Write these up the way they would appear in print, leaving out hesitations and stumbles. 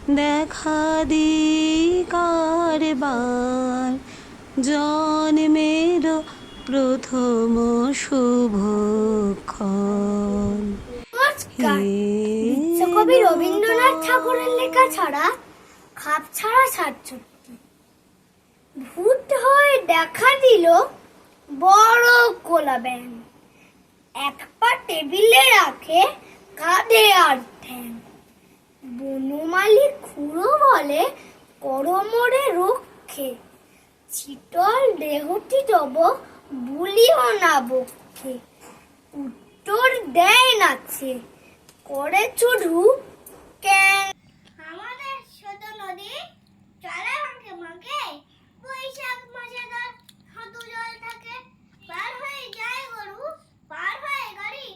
দেখা দিই কারবার জন্মের প্রথম শুভক্ষণ। নমস্কার। বিশ্বকবি রবীন্দ্রনাথ ঠাকুরের লেখা ছাড়া খাপ ছাড়া সাতষট্টি। ভূত হয়ে দেখা দিল বড় কোলা ব্যাং, এক পা টেবিলে রাখে কাঁধে আর ঠ্যাং। বনমালী খুড়ো বলে করমরে রক্ষে, চিতল দেহটি তব বুলিও না বক্ষে। উত্তর দেয় নাছে করে চুরু ক্যাং। আমাদের ছোট নদী চলে ভাঙে ভাঙে, বৈশাখ মাসে তার হাঁটু জল থাকে। পার হয়ে যায় গরু, পার হয়ে গাড়ি,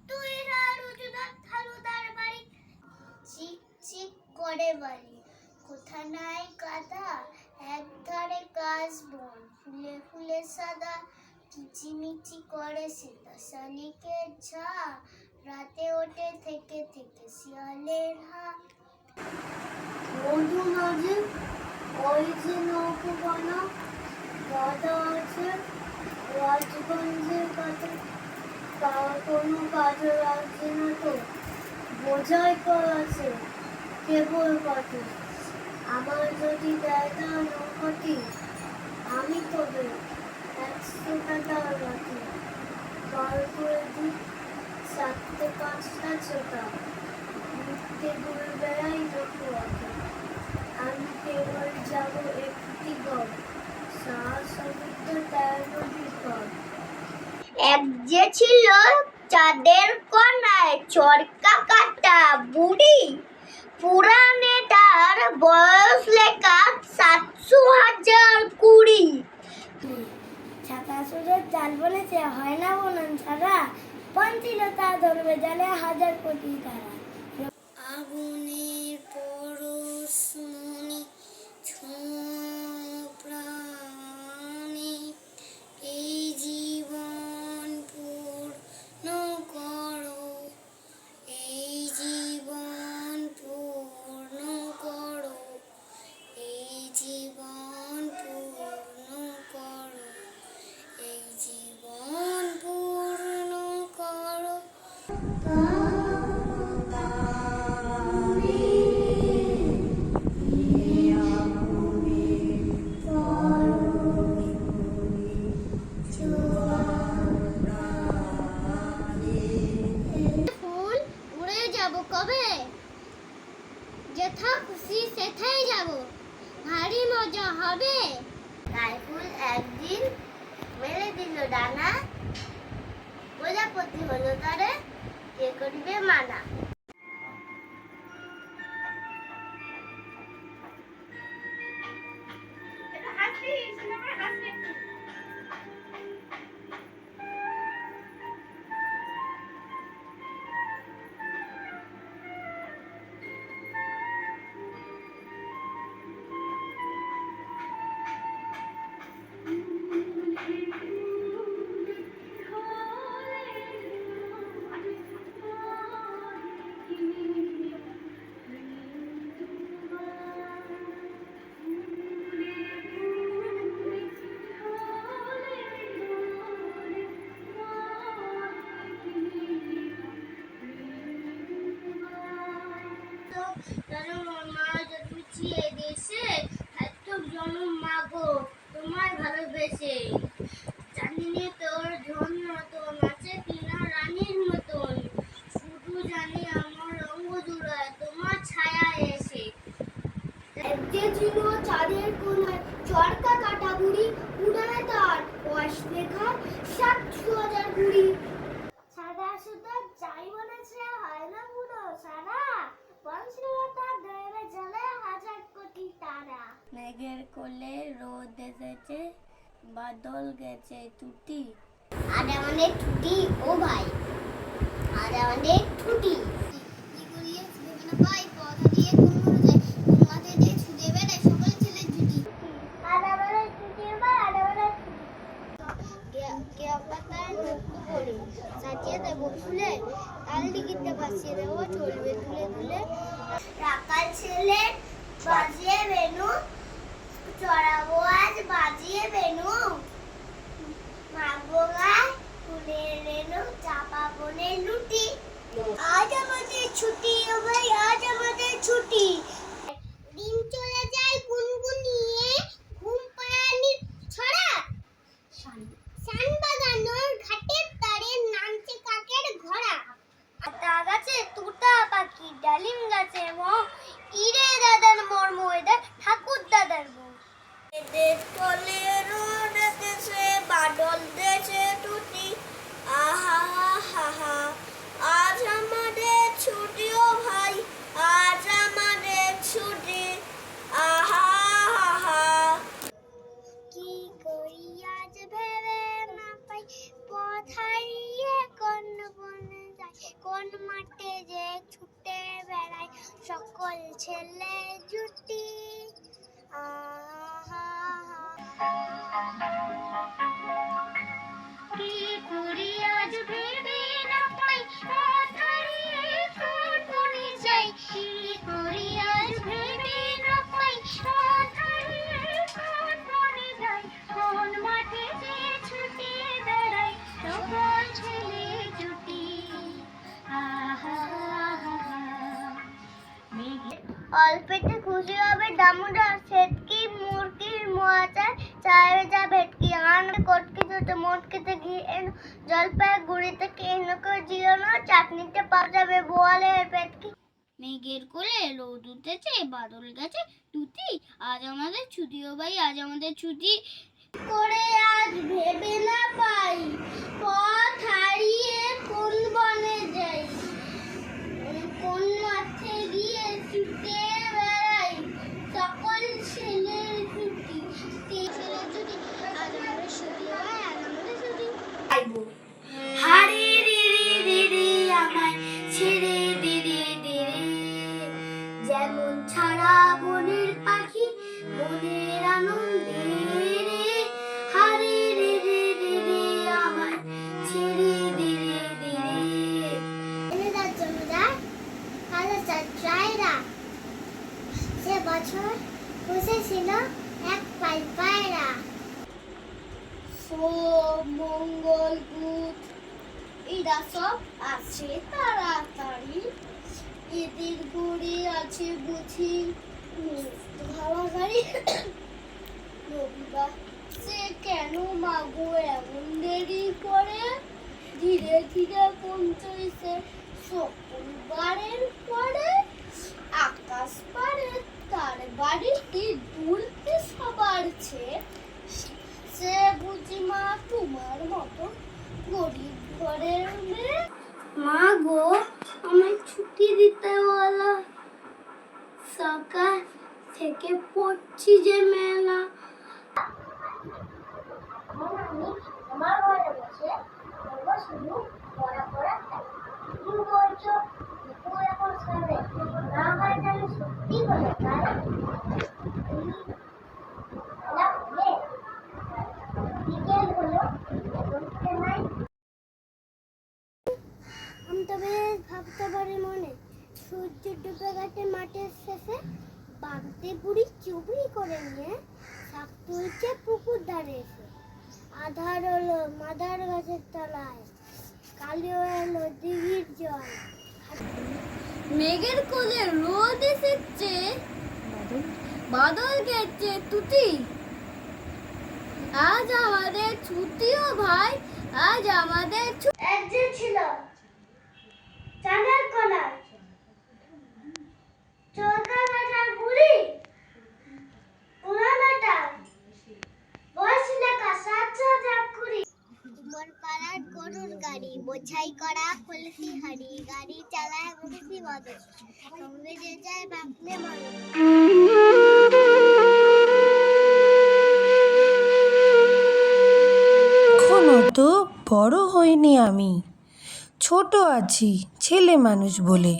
তুই আর উঁচু থালু তার বাড়ি। চিক চিক করে বালি, কোথা নাই কাদা, এক ধারে কাশ বন ফুলে ফুলে সাদা। কিচিমিচি করে সেটা শালিকের ঝা, রাতে ওঠে থেকে থেকে শিয়ালের হা। মধু মাঝে ওই যে নৌকোখানা বাঁধা আছে রাজগঞ্জের কাছে, তা কোনো কাজে লাগছে না তো, বোঝাই আছে কেবল কত। আমার যদি দেয় না নৌকাটি, আমি তবে 100 টাকা রাখি, বার করে দিই 4টে 5টা ছোটা, ঘুরতে ঘুরে বেড়াই যত আছে। আমি কেবল যাব একটি গড়, সমুদ্র 13 নদীর পর। এক যে ছিল চাঁদের কোনায় চরকা কাটা বুড়ি, পুরাণে তার বয়স লেখা 700,020। ছাতা সুরের চাল বলেছে হয় না বলুন ছাড়া, পঞ্চিলতা ধরবে জালে 1000 কোটি তারা। আগুনের পরশ মনি প্রাণে, এই জীবন পূর্ণ করো, এই জীবন পূর্ণ করো, এই জীবন পূর্ণ করো, এই জীবন পূর্ণ করো। ফুল উড়ে যাব কবে, যেথা খুশি সেথায় যাব, ভারী মজা হবে। তাই ফুল একদিন মেলে দিল ডানা, প্রজাপতি হলো তারে কে করিবে মানা। তোমায় ভালোবেসে জানিনি তোর ধন্য তো নাচে কিনা রানীর মতন, শুধু জানি আমার রঙ জুড়ায় তোমার ছায়া এসে। যে ছিল চাঁদের কোনায় চরকা কাটা বুড়ি, উড়ায় তার বয়স লেখা 700,020। সাদা সুতো যাই বলেছে হয় না বুড়ো সারা, পঞ্চলতা দেবে জলে 1000 কোটি তারা। মেঘের কোলে রোদ এসেছে, বাদল গেছে টুটি, আর আমাদের টুটি ও ভাই, আর আমাদের টুটি। কি করিয়ে দেবে না ভাই, কথা দিয়ে কোন যায় মাঠে দিয়ে ছুটে বেড়ায় সকল ছেলে জুটি, আর আমাদের টুটি ভাই, আর আমাদের কে পাতায় নকু করে সাজিয়ে দেবো ফুলে, তাল দিকিতে ভাসিয়ে দেবো চলবে তুলে তুলে। রাখাল ছেলে বাজিয়ে বেনু, চড়াবো আজ বাজিয়ে বেনু, মাগো গায় ফুলের রেণু, চাপা বনের লুটি। আজ আমাদের ছুটি, ও ভাই আজ আমাদের ছুটি। দিন চলে যায় গুনগুনিয়ে, ঘুম পাড়ানি ছড়া, শান বাগানোর ঘাটের তারে নামছে কাকের ঘোড়া। আতা গাছে তুতা পাখি, ডালিম গাছে মো, ইরে দাদার মর্ম এটা ঠাকুর দাদার বউ। এদের তলে রোদ দেশে বাদল দেশে টুটি, আহা হা হা, আজ আমাদের ছুটি ও ভাই, আজ আমাদের ছুটি, আহা হা হা। কি করি আজ ভেবে না পাই, পথ হারিয়ে কোন বনে যাই, কোন মাঠে যে ছুটে বেড়াই, সকল ছেলে জুটি, আহা কি করি আজ ভেবে না পাই, পথ হারিয়ে কোন বনে যাই, কি করি আজ ভেবে না পাই, পথ হারিয়ে কোন বনে যাই, কোন মাঠে যে ছুটে বেড়াই, সকল ছেলে জুটি, আহা হা হা। অল্পেতে খুশি হবে দামোদা, সেটকি মুরগির মোয়াচার, চায়ে যা ভেটকি, আনবে কটকি দুটো, মোটকিতে ঘি এনো, জলপাই গুড়িতে কেনো করে জিও না, চাটনিতে পাওয়া যাবে বোয়ালের পেটকি। মেঘের কোলে রোদ উঠেছে, বাদল গেছে টুটি, আজ আমাদের ছুটি ও ভাই আজ আমাদের ছুটি। করে আজ ভেবে না পাই, পথ হারিয়ে কোন বনে যাই, কোন মাঠে গিয়ে ছুটে বেড়াই, সকল ছেলের ছুটি, ছেলের ছুটি, আজ আমাদের ছুটি হয়, আজ আমাদের ছুটি। হারি রিরি রিরি আমায় ছেড়ে দিদি দিদি, যেমন ছাড়া বনের পাখি মনের আনন্দে রে, হারি রিরি রিরি আমায় ছেড়ে দিদি দিদি। জমিদার সে বছর বসেছিল এক পায়রা, সোম মঙ্গল বুধ এরা সব আছে তাড়াতাড়ি, এদের ঘুরে আছে বুঝি ভাবা গাড়ি, রবিবার সে কেন মাগো এমন দেরি করে, ধীরে ধীরে পৌঁছইছে শুক্রবারের পরে, আকাশ পারে তার বাড়ি কি দূরতে সবার চেয়ে, সে বুঝি মা তোমার মতো গরিব ঘরের মেয়ে, মা গো আমায় ছুটি দিতে বলো, সকাল থেকে পড়ছি যে মেলা, আমার ঘরে বসে শুধু পড়া পড়া, কি বলছো এখন খাবে না হয় তাহলে সত্যি বলে তাই, বিকেল হলো নাই, আমি তবে ভাবতে পারি মনে, সূর্য ডুবে গেছে মাঠের শেষে, বাগতে বুড়ি চুবড়ি করে নিয়ে শাক তুলছে পুকুর ধারে এসে, আধার হলো মাদার গাছের তলায়, কালিও এলো দিঘির জল, মেঘের কোলে রোদ এসেছে, বাদল গেছে টুটি, আজ আমাদের ছুটিও ভাই, আজ আমাদের এক যে ছিল চাঁদের কোনায় চরকা কাটার বুড়ি, পুরানাটা বয়স লেখা 7 কুমোর পাড়ার গরুর গাড়ি, বোঝাই করা কলসি হাড়ি, গাড়ি চালায় মুখি বদল, সঙ্গে যে যায় বাঁকলে বল। এখনো তো বড় হইনি আমি, ছোট আছি ছেলে মানুষ বলে,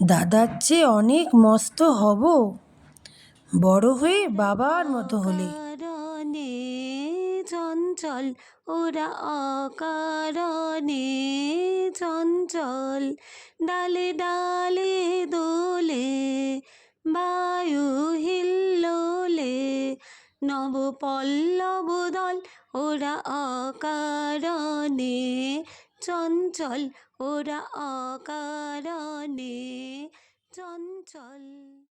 দাদার চেয়ে অনেক মস্ত হব বড় হয়ে বাবার মতো হলে। অকারণে চঞ্চল ওরা, অকারণে চঞ্চল, ডালে ডালে দোল হিল্লোলে, বায়ু হিল্লোলে, নব পল্লব দল ওরা অকারণে, চঞ্চল ওরা অকারণে চঞ্চল।